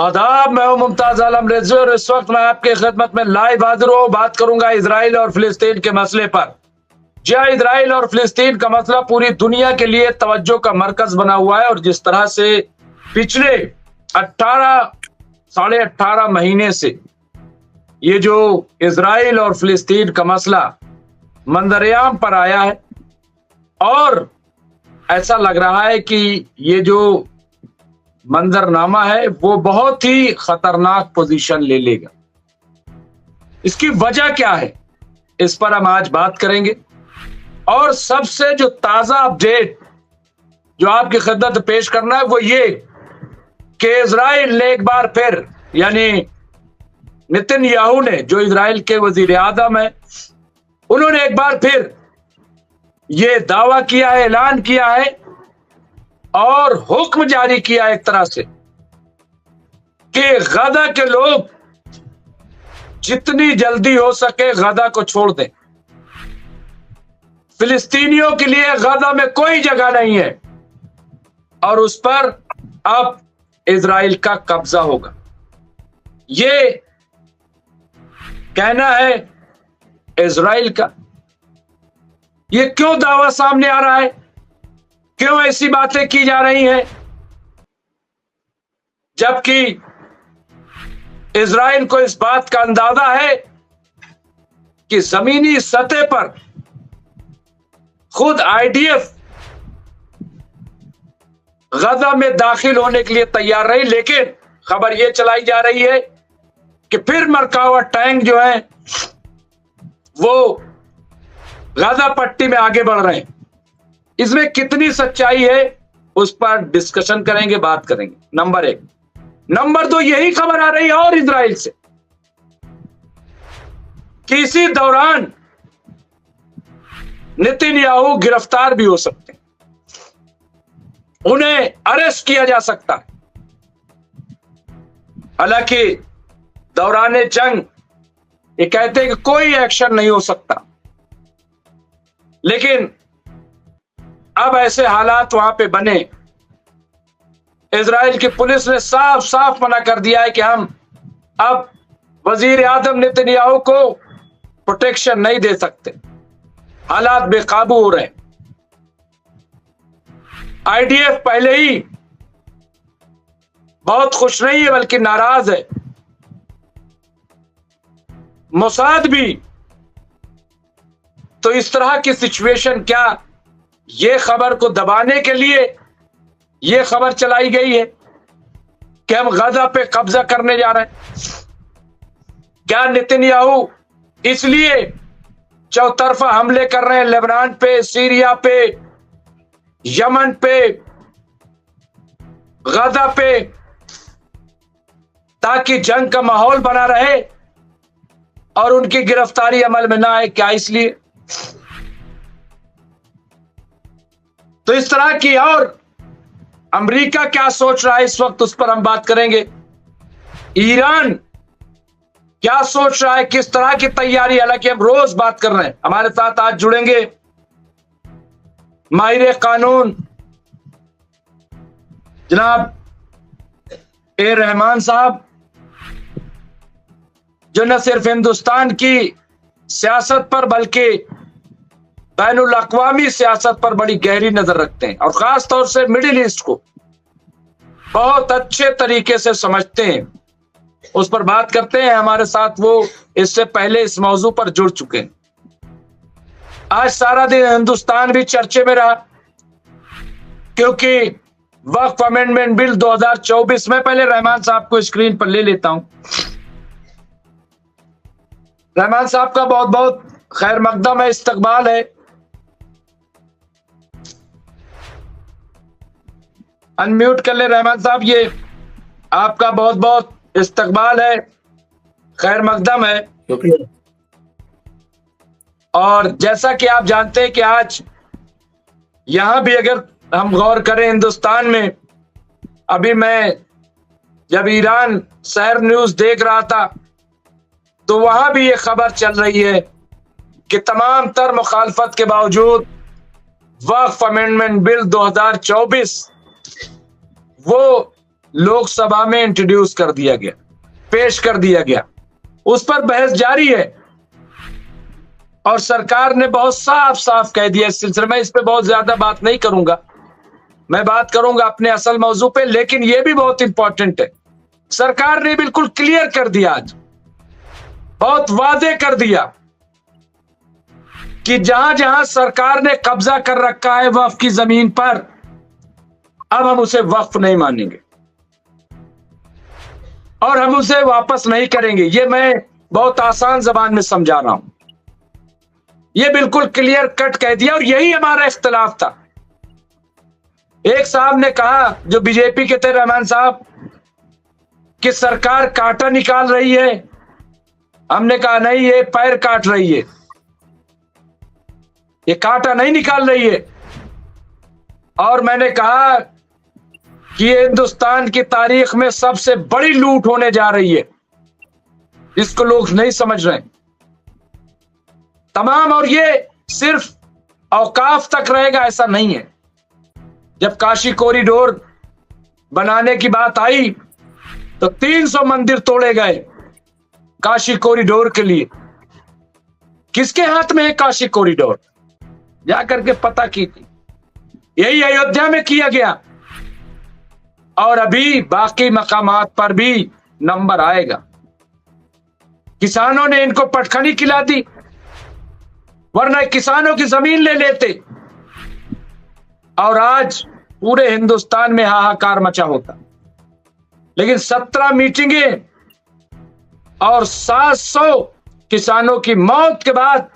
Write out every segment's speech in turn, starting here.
आदाब, मैं हूं मुमताज आलम रेज़ी और इस वक्त मैं आपके खिदमत में लाइव हाजिर हूं। बात करूंगा इजराइल और फिलिस्तीन के मसले पर। जी हाँ, इजराइल और फिलिस्तीन का मसला पूरी दुनिया के लिए तवज्जो का मरकज बना हुआ है और जिस तरह से पिछले 18 महीने से ये जो इजराइल और फिलिस्तीन का मसला मंजरेआम पर आया है और ऐसा लग रहा है कि ये जो मंजरनामा है वो बहुत ही खतरनाक पोजीशन ले लेगा। इसकी वजह क्या है, इस पर हम आज बात करेंगे और सबसे जो ताजा अपडेट जो आपकी खिदमत पेश करना है वो ये कि इजराइल ने एक बार फिर, यानी नेतन्याहू ने, जो इजराइल के वजीर आजम है, उन्होंने एक बार फिर ये दावा किया है, ऐलान किया है और हुक्म जारी किया एक तरह से कि गजा के लोग जितनी जल्दी हो सके गजा को छोड़ दें। फिलिस्तीनियों के लिए गजा में कोई जगह नहीं है और उस पर अब इजराइल का कब्जा होगा। ये कहना है इजराइल का। ये क्यों दावा सामने आ रहा है, क्यों ऐसी बातें की जा रही हैं, जबकि इजराइल को इस बात का अंदाजा है कि जमीनी सतह पर खुद आईडीएफ गजा में दाखिल होने के लिए तैयार रही, लेकिन खबर यह चलाई जा रही है कि फिर मरकावा टैंक जो है वो गजा पट्टी में आगे बढ़ रहे हैं। इसमें कितनी सच्चाई है उस पर डिस्कशन करेंगे, बात करेंगे। नंबर 1। नंबर 2, यही खबर आ रही है और इजराइल से कि इसी दौरान नेतन्याहू गिरफ्तार भी हो सकते हैं, उन्हें अरेस्ट किया जा सकता है। हालांकि दौरान जंग ये कहते हैं कि कोई एक्शन नहीं हो सकता, लेकिन अब ऐसे हालात वहां पे बने। इजराइल की पुलिस ने साफ साफ मना कर दिया है कि हम अब वजीर आजम नेतन्याहू को प्रोटेक्शन नहीं दे सकते। हालात बेकाबू हो रहे हैं। आईडीएफ पहले ही बहुत खुश नहीं है बल्कि नाराज है। मोसाद भी। तो इस तरह की सिचुएशन, क्या ये खबर को दबाने के लिए ये खबर चलाई गई है कि हम गजा पे कब्जा करने जा रहे हैं? क्या नेतन्याहू इसलिए चौतरफा हमले कर रहे हैं लेबनान पे, सीरिया पे, यमन पे, गजा पे, ताकि जंग का माहौल बना रहे और उनकी गिरफ्तारी अमल में ना आए? क्या इसलिए? तो इस तरह की, और अमेरिका क्या सोच रहा है इस वक्त, उस पर हम बात करेंगे। ईरान क्या सोच रहा है, किस तरह की तैयारी, हालांकि हम रोज बात कर रहे हैं। हमारे साथ आज जुड़ेंगे माहिर कानून जनाब ए रहमान साहब, जो न सिर्फ हिंदुस्तान की सियासत पर बल्कि बैनुल अक़वामी सियासत पर बड़ी गहरी नजर रखते हैं और खास तौर से मिडिल ईस्ट को बहुत अच्छे तरीके से समझते हैं। उस पर बात करते हैं। हमारे साथ वो इससे पहले इस मौजू पर जुड़ चुके हैं। आज सारा दिन हिंदुस्तान भी चर्चे में रहा क्योंकि वक्फ अमेंडमेंट बिल 2024 में, पहले रहमान साहब को स्क्रीन पर ले लेता हूं। रहमान साहब का बहुत बहुत खैर मकदम है, इस्तकबाल है। अनम्यूट कर ले रहमान साहब, ये आपका बहुत बहुत इस्तकबाल है, खैर मकदम है। और जैसा कि आप जानते हैं कि आज यहां भी अगर हम गौर करें हिंदुस्तान में, अभी मैं जब ईरान शहर न्यूज देख रहा था तो वहां भी ये खबर चल रही है कि तमाम तर मुखालफत के बावजूद वक्फ अमेंडमेंट बिल 2024 वो लोकसभा में इंट्रोड्यूस कर दिया गया, पेश कर दिया गया, उस पर बहस जारी है और सरकार ने बहुत साफ साफ कह दिया इस सिलसिले में। इस पे बहुत ज्यादा बात नहीं करूंगा, मैं बात करूंगा अपने असल मौजू पे, लेकिन यह भी बहुत इंपॉर्टेंट है। सरकार ने बिल्कुल क्लियर कर दिया, आज बहुत वादे कर दिया कि जहां जहां सरकार ने कब्जा कर रखा है वक्फ की जमीन पर, अब हम उसे वक्फ नहीं मानेंगे और हम उसे वापस नहीं करेंगे। ये मैं बहुत आसान जबान में समझा रहा हूं, ये बिल्कुल क्लियर कट कह दिया और यही हमारा इख्तिलाफ था। एक साहब ने कहा, जो बीजेपी के थे रहमान साहब, कि सरकार कांटा निकाल रही है। हमने कहा नहीं, ये पैर काट रही है, ये कांटा नहीं निकाल रही है। और मैंने कहा कि ये हिंदुस्तान की तारीख में सबसे बड़ी लूट होने जा रही है, इसको लोग नहीं समझ रहे तमाम। और ये सिर्फ औकाफ तक रहेगा ऐसा नहीं है। जब काशी कॉरिडोर बनाने की बात आई तो 300 मंदिर तोड़े गए काशी कॉरिडोर के लिए। किसके हाथ में है काशी कॉरिडोर? जाकर के पता कीजिए, यही अयोध्या में किया गया और अभी बाकी मकामात पर भी नंबर आएगा। किसानों ने इनको पटखनी खिला दी, वरना किसानों की जमीन ले लेते और आज पूरे हिंदुस्तान में हाहाकार मचा होता। लेकिन 17 मीटिंगें और 700 किसानों की मौत के बाद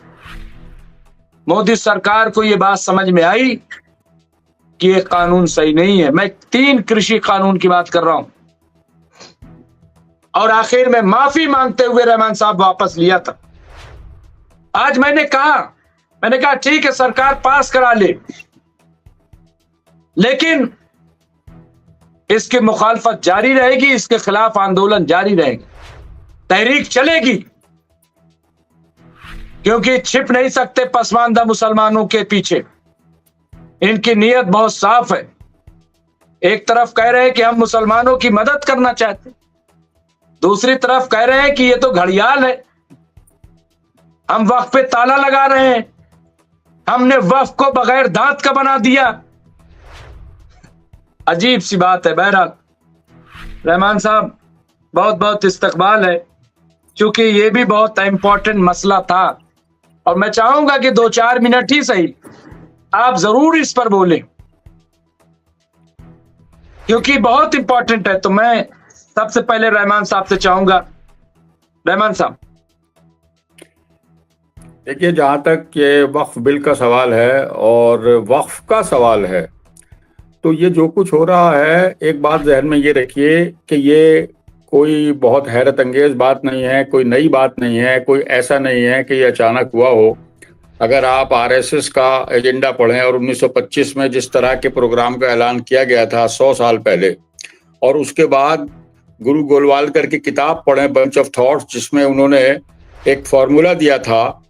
मोदी सरकार को यह बात समझ में आई कि यह कानून सही नहीं है। मैं 3 कृषि कानून की बात कर रहा हूं और आखिर में माफी मांगते हुए रहमान साहब वापस लिया था। आज मैंने कहा ठीक है, सरकार पास करा ले, लेकिन इसकी मुखालफत जारी रहेगी, इसके खिलाफ आंदोलन जारी रहेगा, तहरीक चलेगी, क्योंकि छिप नहीं सकते पसमानदा मुसलमानों के पीछे। इनकी नीयत बहुत साफ है। एक तरफ कह रहे हैं कि हम मुसलमानों की मदद करना चाहते, दूसरी तरफ कह रहे हैं कि ये तो घड़ियाल है, हम वक्फ पे ताला लगा रहे हैं, हमने वक्फ को बगैर दांत का बना दिया। अजीब सी बात है। बहरहाल रहमान साहब, बहुत बहुत इस्तकबाल है, क्योंकि ये भी बहुत इंपॉर्टेंट मसला था और मैं चाहूंगा कि 2-4 मिनट ही सही आप जरूर इस पर बोलें, क्योंकि बहुत इंपॉर्टेंट है। तो मैं सबसे पहले रहमान साहब से चाहूंगा, रहमान साहब। देखिए, जहाँ तक ये वक्फ बिल का सवाल है और वक्फ का सवाल है, तो ये जो कुछ हो रहा है, एक बात जहन में ये रखिए कि ये कोई बहुत हैरत अंगेज बात नहीं है, कोई नई बात नहीं है, कोई ऐसा नहीं है कि ये अचानक हुआ हो। अगर आप आरएसएस का एजेंडा पढ़ें और 1925 में जिस तरह के प्रोग्राम का ऐलान किया गया था 100 साल पहले, और उसके बाद गुरु गोलवालकर की किताब पढ़ें बंच ऑफ थॉट्स, जिसमें उन्होंने एक फॉर्मूला दिया था,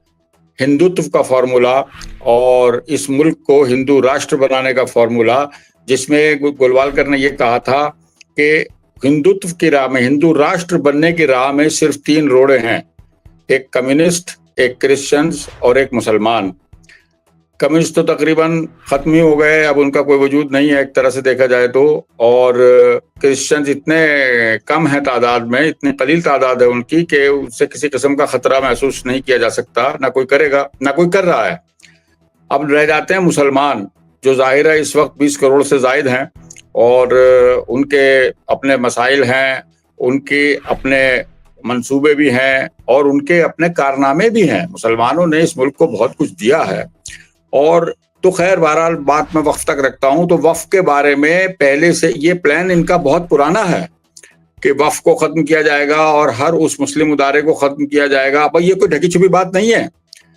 हिंदुत्व का फॉर्मूला और इस मुल्क को हिंदू राष्ट्र बनाने का फॉर्मूला, जिसमें गोलवालकर ने यह कहा था कि हिंदुत्व की राह में, हिंदू राष्ट्र बनने की राह में सिर्फ 3 रोड़े हैं, एक कम्युनिस्ट, एक क्रिश्चियंस और एक मुसलमान। कम्युनिस्ट तो तकरीबन खत्म ही हो गए, अब उनका कोई वजूद नहीं है एक तरह से देखा जाए तो, और क्रिश्चियंस इतने कम है तादाद में, इतनी कलील तादाद है उनकी कि उससे किसी किस्म का खतरा महसूस नहीं किया जा सकता, ना कोई करेगा, ना कोई कर रहा है। अब रह जाते हैं मुसलमान, जो जाहिर है इस वक्त 20 करोड़ से जायद हैं और उनके अपने मसाइल हैं, उनके अपने मंसूबे भी हैं और उनके अपने कारनामे भी हैं। मुसलमानों ने इस मुल्क को बहुत कुछ दिया है। और तो खैर बहरहाल बात मैं वक्फ तक रखता हूं। तो वक्फ के बारे में पहले से ये प्लान इनका बहुत पुराना है कि वक्फ को खत्म किया जाएगा और हर उस मुस्लिम उदारे को खत्म किया जाएगा। अब ये कोई ढकी छुपी बात नहीं है।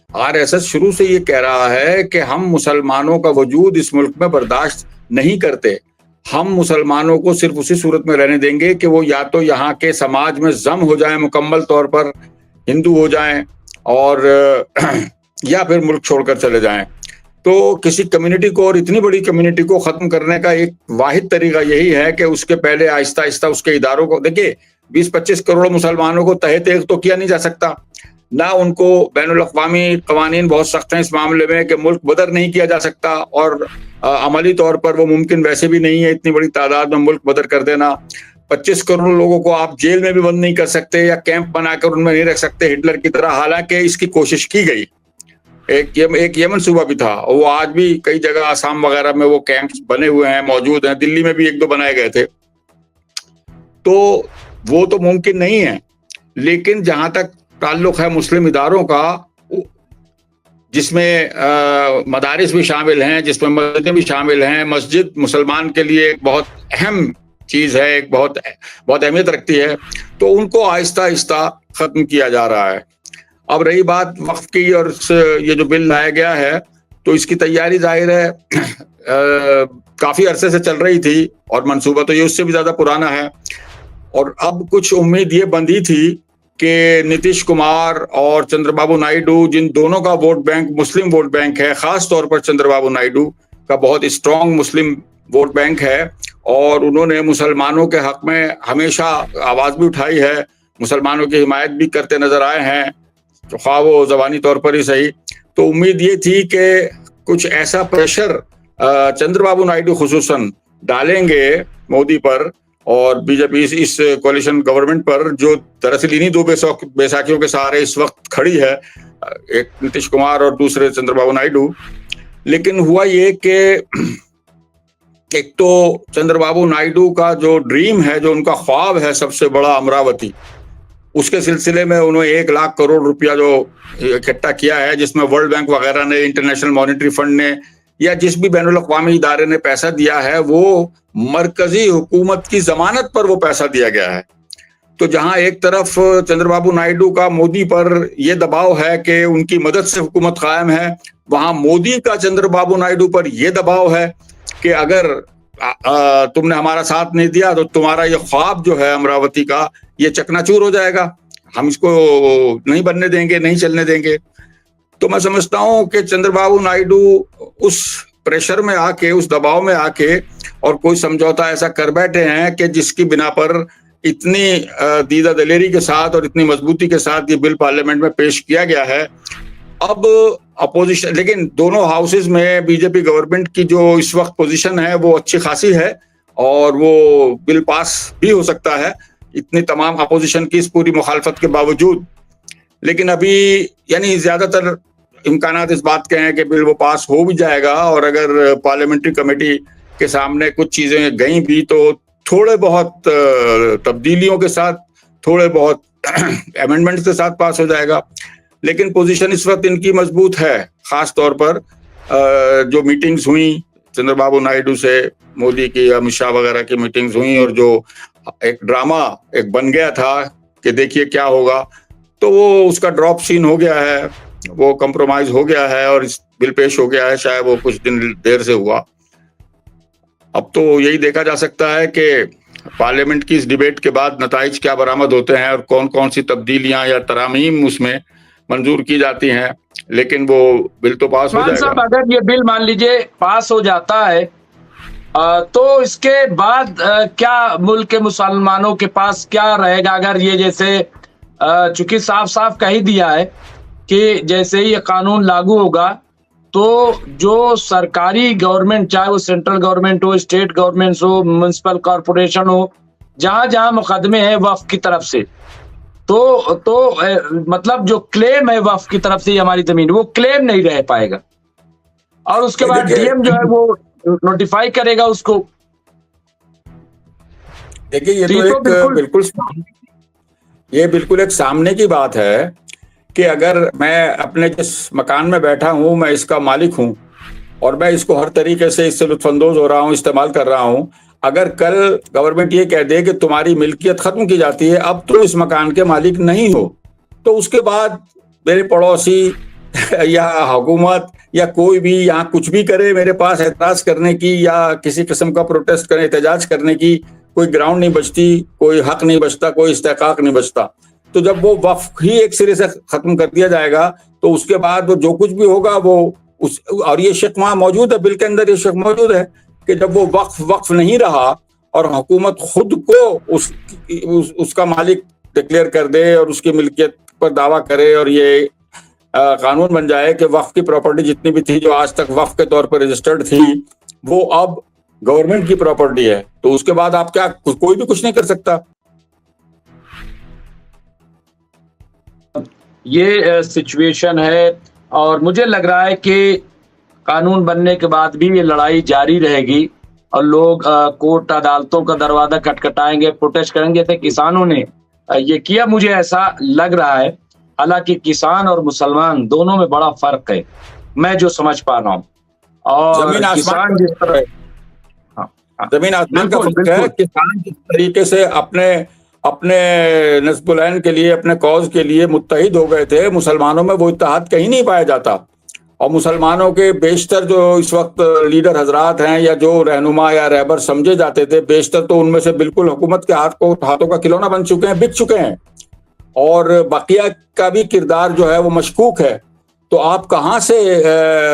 आरएसएस शुरू से ये कह रहा है कि हम मुसलमानों का वजूद इस मुल्क में बर्दाश्त नहीं करते, हम मुसलमानों को सिर्फ उसी सूरत में रहने देंगे कि वो या तो यहाँ के समाज में जम हो जाएं, मुकम्मल तौर पर हिंदू हो जाएं, और या फिर मुल्क छोड़कर चले जाएं। तो किसी कम्युनिटी को और इतनी बड़ी कम्युनिटी को खत्म करने का एक वाहिद तरीका यही है कि उसके पहले आहिस्ता आहिस्ता उसके इदारों को, देखिए 20-25 करोड़ मुसलमानों को तहे तहेक तो किया नहीं जा सकता, ना उनको बैनुल अक़वामी कवानीन बहुत सख्त हैं इस मामले में कि मुल्क बदर नहीं किया जा सकता, और अमली तौर पर वो मुमकिन वैसे भी नहीं है इतनी बड़ी तादाद में मुल्क बदर कर देना। 25 करोड़ लोगों को आप जेल में भी बंद नहीं कर सकते या कैंप बनाकर उनमें नहीं रख सकते हिटलर की तरह, हालांकि इसकी कोशिश की गई। एक ये मंसूबा भी था, और वो आज भी कई जगह आसाम वगैरह में वो कैंप्स बने हुए हैं, मौजूद हैं, दिल्ली में भी 1-2 बनाए गए थे। तो वो तो मुमकिन नहीं है, लेकिन जहां तक ताल्लुक है मुस्लिम इदारों का, जिसमें मदारिस भी शामिल हैं, जिसमें मस्जिदें भी शामिल हैं। मस्जिद मुसलमान के लिए एक बहुत अहम चीज है, एक बहुत बहुत अहमियत रखती है, तो उनको आहिस्ता आहिस्ता खत्म किया जा रहा है। अब रही बात वक्फ की, और ये जो बिल लाया गया है, तो इसकी तैयारी जाहिर है काफी अरसे से चल रही थी, और मंसूबा तो ये उससे भी ज्यादा पुराना है। और अब कुछ उम्मीद ये बंधी थी कि नीतीश कुमार और चंद्रबाबू नायडू, जिन दोनों का वोट बैंक मुस्लिम वोट बैंक है, खास तौर पर चंद्रबाबू नायडू का बहुत स्ट्रांग मुस्लिम वोट बैंक है, और उन्होंने मुसलमानों के हक में हमेशा आवाज भी उठाई है, मुसलमानों की हिमायत भी करते नजर आए हैं, ख्वाह वो जबानी तौर पर ही सही। तो उम्मीद ये थी कि कुछ ऐसा प्रेशर चंद्रबाबू नायडू खुसूसन डालेंगे मोदी पर और बीजेपी इस कोalition गवर्नमेंट पर, जो दरअसल इन्हीं 2 बैसाखियों के सहारे इस वक्त खड़ी है, एक नीतीश कुमार और दूसरे चंद्रबाबू नायडू। लेकिन हुआ ये कि एक तो चंद्रबाबू नायडू का जो ड्रीम है, जो उनका ख्वाब है सबसे बड़ा, अमरावती, उसके सिलसिले में उन्होंने 1 लाख करोड़ रुपया जो इकट्ठा किया है, जिसमें वर्ल्ड बैंक वगैरह ने, इंटरनेशनल मॉनेटरी फंड ने, या जिस भी बैनुल अक़वामी इदारे ने पैसा दिया है, वो मरकजी हुकूमत की जमानत पर वो पैसा दिया गया है। तो जहां एक तरफ चंद्रबाबू नायडू का मोदी पर ये दबाव है कि उनकी मदद से हुकूमत कायम है, वहां मोदी का चंद्रबाबू नायडू पर यह दबाव है कि अगर तुमने हमारा साथ नहीं दिया तो तुम्हारा ये ख्वाब जो है अमरावती का, ये चकनाचूर हो जाएगा, हम इसको नहीं बनने देंगे, नहीं चलने देंगे। तो मैं समझता हूं कि चंद्रबाबू नायडू उस प्रेशर में आके, उस दबाव में आके, और कोई समझौता ऐसा कर बैठे हैं कि जिसकी बिना पर इतनी दीदा दलेरी के साथ और इतनी मजबूती के साथ ये बिल पार्लियामेंट में पेश किया गया है। अब अपोजिशन, लेकिन दोनों हाउसेज में बीजेपी गवर्नमेंट की जो इस वक्त पोजीशन है वो अच्छी खासी है, और वो बिल पास भी हो सकता है इतनी तमाम अपोजिशन की इस पूरी मुखालफत के बावजूद। लेकिन अभी यानी ज्यादातर इम्कानात इस बात के हैं कि बिल वो पास हो भी जाएगा, और अगर पार्लियामेंट्री कमेटी के सामने कुछ चीजें गई भी तो थोड़े बहुत तब्दीलियों के साथ, थोड़े बहुत अमेंडमेंट्स के साथ पास हो जाएगा। लेकिन पोजीशन इस वक्त इनकी मजबूत है, खास तौर पर जो मीटिंग्स हुई चंद्रबाबू नायडू से, मोदी की, अमित शाह वगैरह की मीटिंग्स हुई, और जो एक ड्रामा एक बन गया था कि देखिए क्या होगा, तो वो उसका ड्रॉप सीन हो गया है, वो कंप्रोमाइज हो गया है, और इस बिल पेश हो गया है। शायद वो कुछ दिन देर से हुआ। अब तो यही देखा जा सकता है कि पार्लियामेंट की इस डिबेट के बाद नताइज क्या बरामद होते हैं, और कौन कौन सी तब्दीलियां या तरामीम उसमें मंजूर की जाती हैं। लेकिन वो बिल तो पास हो जाएगा। अगर ये बिल मान लीजिए पास हो जाता है, तो इसके बाद क्या मुल्क के मुसलमानों के पास क्या रहेगा? अगर ये जैसे चूंकि साफ साफ कह ही दिया है कि जैसे ही ये कानून लागू होगा, तो जो सरकारी गवर्नमेंट, चाहे वो सेंट्रल गवर्नमेंट हो, स्टेट गवर्नमेंट हो, म्युनिसिपल कॉरपोरेशन हो, जहां जहां मुकदमे हैं वक्फ की तरफ से, तो मतलब जो क्लेम है वक्फ की तरफ से हमारी जमीन, वो क्लेम नहीं रह पाएगा, और उसके बाद डीएम जो है वो नोटिफाई करेगा उसको। देखिए ये तो ये बिल्कुल एक सामने की बात है कि अगर मैं अपने जिस मकान में बैठा हूं, मैं इसका मालिक हूं, और मैं इसको हर तरीके से इससे लुत्फानंदोज हो रहा हूं, इस्तेमाल कर रहा हूं। अगर कल गवर्नमेंट ये कह दे कि तुम्हारी मिल्कियत खत्म की जाती है, अब तो इस मकान के मालिक नहीं हो, तो उसके बाद मेरे पड़ोसी या हुकूमत या कोई भी यहाँ कुछ भी करे, मेरे पास एतराज करने की या किसी किस्म का प्रोटेस्ट करने, एहतजाज करने की कोई ग्राउंड नहीं बचती, कोई हक नहीं बचता, कोई इस्तेकाक नहीं बचता। तो जब वो वक्फ ही एक सिरे से खत्म कर दिया जाएगा, तो उसके बाद वो जो कुछ भी होगा वो और ये शिकवा मौजूद है बिल के अंदर, ये शिक मौजूद है कि जब वो वक्फ नहीं रहा और हुकूमत खुद को उसका मालिक डिक्लेयर कर दे और उसकी मिल्कियत पर दावा करे और ये कानून बन जाए कि वक्फ की प्रॉपर्टी जितनी भी थी जो आज तक वक्फ के तौर पर रजिस्टर्ड थी वो अब गवर्नमेंट की प्रॉपर्टी है, तो उसके बाद आप क्या, कोई भी कुछ नहीं कर सकता। ये सिचुएशन है और मुझे लग रहा है कि कानून बनने के बाद भी ये लड़ाई जारी रहेगी और लोग कोर्ट अदालतों का दरवाजा खटखटाएंगे, प्रोटेस्ट करेंगे। तो किसानों ने ये किया, मुझे ऐसा लग रहा है। हालांकि किसान और मुसलमान दोनों में बड़ा फर्क है, मैं जो समझ पा रहा हूँ। और किसान जिस तरह, जमीन आसमान का फर्क है। किसान जिस तरीके से अपने नस्बुलैन के लिए, अपने कौज के लिए मुत्तहिद हो गए थे, मुसलमानों में वो इत्तेहाद कहीं नहीं पाया जाता। और मुसलमानों के बेशतर जो इस वक्त लीडर हजरात हैं या जो रहनुमा या रहबर समझे जाते थे, बेशतर तो उनमें से बिल्कुल हुकूमत के हाथों का खिलौना बन चुके हैं, बिक चुके हैं। और बकिया का भी किरदार जो है वो मशकूक है। तो आप कहाँ से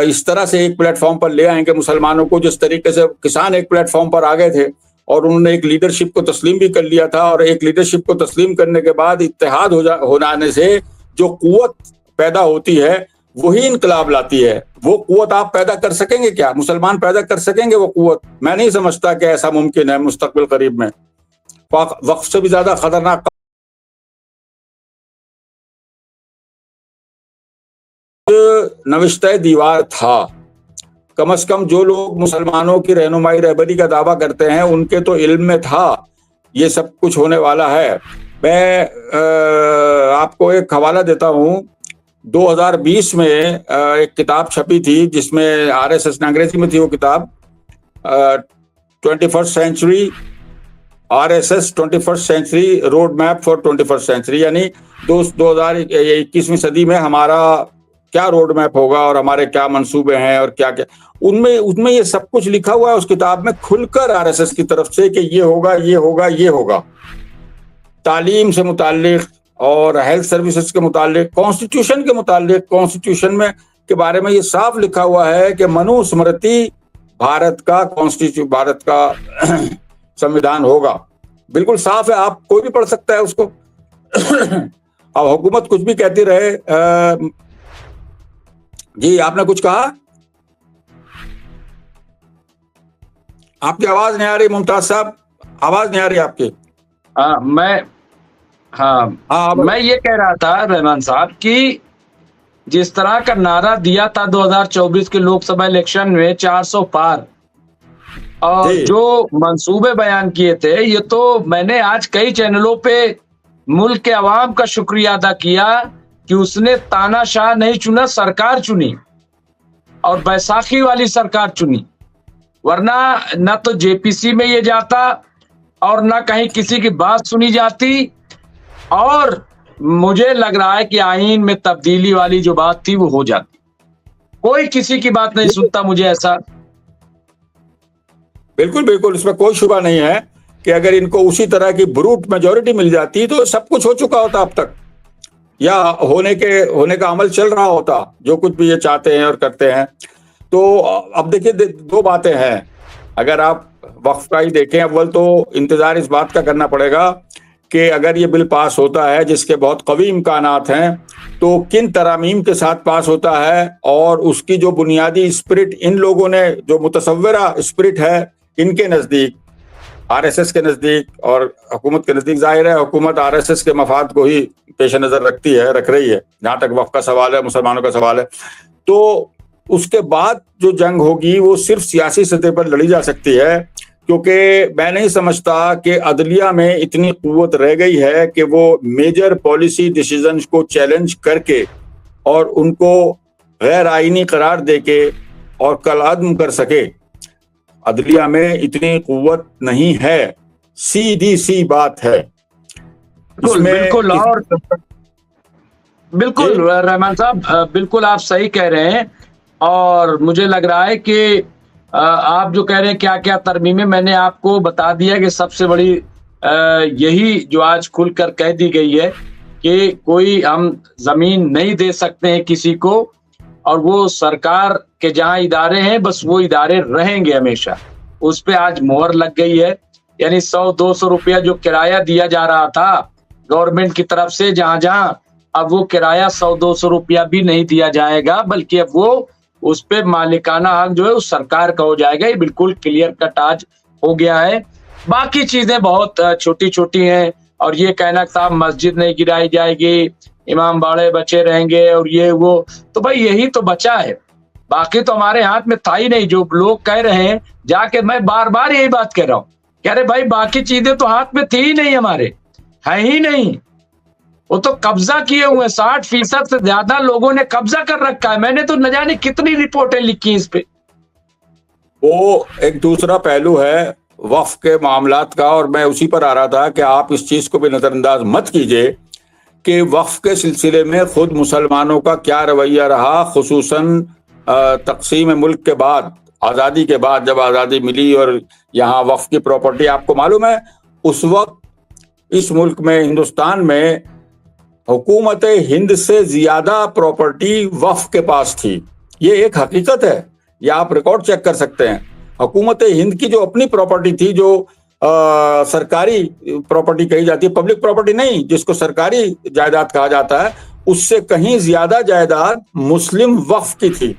इस तरह से एक प्लेटफॉर्म पर ले आएंगे मुसलमानों को, जिस तरीके से किसान एक प्लेटफॉर्म पर आ गए थे और उन्होंने एक लीडरशिप को तस्लीम भी कर लिया था। और एक लीडरशिप को तस्लीम करने के बाद इत्तेहाद होने से जो कुव्वत पैदा होती है वही इनकलाब लाती है। वो कुव्वत आप पैदा कर सकेंगे क्या? मुसलमान पैदा कर सकेंगे वो कुव्वत? मैं नहीं समझता कि ऐसा मुमकिन है मुस्तकबिल करीब में। वक्फ से भी ज्यादा खतरनाक नविश्ते दीवार था। कम से कम जो लोग मुसलमानों की रहनुमाई रहबरी का दावा करते हैं उनके तो इल्म में था ये सब कुछ होने वाला है। मैं आपको एक हवाला देता हूँ। 2020 में एक किताब छपी थी जिसमें आरएसएस ने, अंग्रेजी में थी वो किताब, 21st century RSS 21st century road map for 21st century, यानी 2021वीं सदी में हमारा क्या रोड मैप होगा और हमारे क्या मंसूबे हैं और क्या क्या। उसमें ये सब कुछ लिखा हुआ है उस किताब में खुलकर आरएसएस की तरफ से कि ये होगा, ये होगा, ये होगा। तालीम से मुताल्लिक और हेल्थ सर्विसेज के मुताल्लिक, कॉन्स्टिट्यूशन के मुताल्लिक, कॉन्स्टिट्यूशन में के बारे में ये साफ लिखा हुआ है कि मनुस्मृति भारत का संविधान होगा। बिल्कुल साफ है, आप कोई भी पढ़ सकता है उसको। अब हुकूमत कुछ भी कहती रहे। जी आपने कुछ कहा? आपकी आवाज नहीं आ रही मुमताज साहब, आवाज नहीं आ रही आपकी। मैं ये कह रहा था रहमान साहब कि जिस तरह का नारा दिया था 2024 के लोकसभा इलेक्शन में 400 पार, और जो मंसूबे बयान किए थे, ये तो मैंने आज कई चैनलों पे मुल्क के अवाम का शुक्रिया अदा किया कि उसने तानाशाह नहीं चुना, सरकार चुनी और बैसाखी वाली सरकार चुनी। वरना न तो जेपीसी में ये जाता और न कहीं किसी की बात सुनी जाती। और मुझे लग रहा है कि आईन में तब्दीली वाली जो बात थी वो हो जाती। कोई किसी की बात नहीं सुनता, मुझे ऐसा। बिल्कुल बिल्कुल, इसमें कोई शुबा नहीं है कि अगर इनको उसी तरह की ब्रूट मेजॉरिटी मिल जाती तो सब कुछ हो चुका होता अब तक, या होने का अमल चल रहा होता, जो कुछ भी ये चाहते हैं और करते हैं। तो अब देखिए, दो बातें हैं। अगर आप वक्फ का ही देखें, अव्वल तो इंतजार इस बात का करना पड़ेगा कि अगर ये बिल पास होता है, जिसके बहुत कवी इम्कानात हैं, तो किन तरामीम के साथ पास होता है और उसकी जो बुनियादी स्पिरिट इन लोगों ने, जो मुतसव्विरा स्पिरिट है इनके नज़दीक, आरएसएस के नज़दीक और हुकूमत के नज़दीक, जाहिर है हुकूमत आरएसएस के मफाद को ही पेश नज़र रख रही है जहाँ तक वक्फ का सवाल है, मुसलमानों का सवाल है। तो उसके बाद जो जंग होगी वो सिर्फ सियासी सतह पर लड़ी जा सकती है, क्योंकि मैं नहीं समझता कि अदलिया में इतनी कुव्वत रह गई है कि वो मेजर पॉलिसी डिसीजंस को चैलेंज करके और उनको गैर आईनी करार देके और कलअदम कर सके। अदलिया में इतनी कुव्वत नहीं है, सीधी सी बात है। बिल्कुल और बिल्कुल रहमान साहब, बिल्कुल आप सही कह रहे हैं। और मुझे लग रहा है कि आप जो कह रहे हैं क्या क्या तरमीमें, मैंने आपको बता दिया कि सबसे बड़ी यही जो आज खुलकर कह दी गई है कि कोई हम जमीन नहीं दे सकते हैं किसी को, और वो सरकार के जहां इदारे हैं बस वो इदारे रहेंगे हमेशा। उस पे आज मोहर लग गई है। यानी 100-200 रुपया जो किराया दिया जा रहा था गवर्नमेंट की तरफ से जहां जहां, अब वो किराया 100-200 रुपया भी नहीं दिया जाएगा, बल्कि अब वो उस पे मालिकाना हक जो है उस सरकार का हो जाएगा। ये बिल्कुल क्लियर कट आज हो गया है। बाकी चीजें बहुत छोटी छोटी हैं, और ये कहना साहब मस्जिद नहीं गिराई जाएगी, इमाम बाड़े बचे रहेंगे और ये वो, तो भाई यही तो बचा है। बाकी तो हमारे हाथ में था ही नहीं। जो लोग कह रहे हैं, जाके मैं बार बार यही बात कह रहा हूँ, कह रहे भाई बाकी चीजें तो हाथ में थी ही नहीं, हमारे है ही नहीं। वो तो कब्जा किए हुए 60% से ज्यादा लोगों ने कब्जा कर रखा है। मैंने तो न जाने कितनी रिपोर्टें लिखी इस पे। वो एक दूसरा पहलू है वक्फ के मामलात का, और मैं उसी पर आ रहा था कि आप इस चीज को भी नजरअंदाज मत कीजिए कि वक्फ के सिलसिले में खुद मुसलमानों का क्या रवैया रहा, खुसूसन तकसीम मुल्क के बाद, आज़ादी के बाद, जब आज़ादी मिली और यहाँ वक्फ की प्रॉपर्टी, आपको मालूम है उस वक्त इस मुल्क में, हिंदुस्तान में, हुकूमत हिंद से ज्यादा प्रॉपर्टी वक्फ के पास थी। ये एक हकीकत है, ये आप रिकॉर्ड चेक कर सकते हैं। हुकूमत हिंद की जो अपनी प्रॉपर्टी थी, जो सरकारी प्रॉपर्टी कही जाती है, पब्लिक प्रॉपर्टी नहीं, जिसको सरकारी जायदाद कहा जाता है, उससे कहीं ज्यादा जायदाद मुस्लिम वक्फ की थी,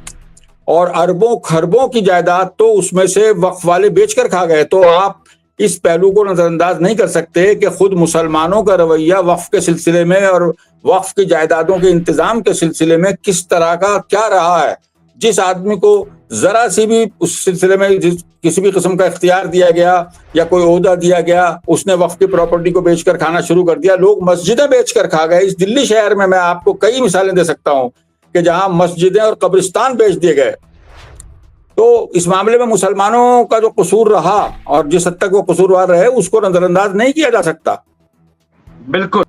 और अरबों खरबों की जायदाद तो उसमें से वक्फ वाले बेचकर खा गए। तो आप इस पहलू को नजरअंदाज नहीं कर सकते कि खुद मुसलमानों का रवैया वक्फ के सिलसिले में और वक्फ की जायदादों के इंतजाम के सिलसिले में किस तरह का क्या रहा है। जिस आदमी को जरा सी भी उस सिलसिले में किसी भी किस्म का इख्तियार दिया गया या कोई ओहदा दिया गया, उसने वक्फ की प्रॉपर्टी को बेचकर खाना शुरू कर दिया। लोग मस्जिदें बेचकर खा गए। इस दिल्ली शहर में मैं आपको कई मिसालें दे सकता हूं कि जहां मस्जिदें और कब्रिस्तान बेच दिए गए। तो इस मामले में मुसलमानों का जो कसूर रहा और जिस हद तक वो कसूरवार रहे, उसको नजरअंदाज नहीं किया जा सकता। बिल्कुल।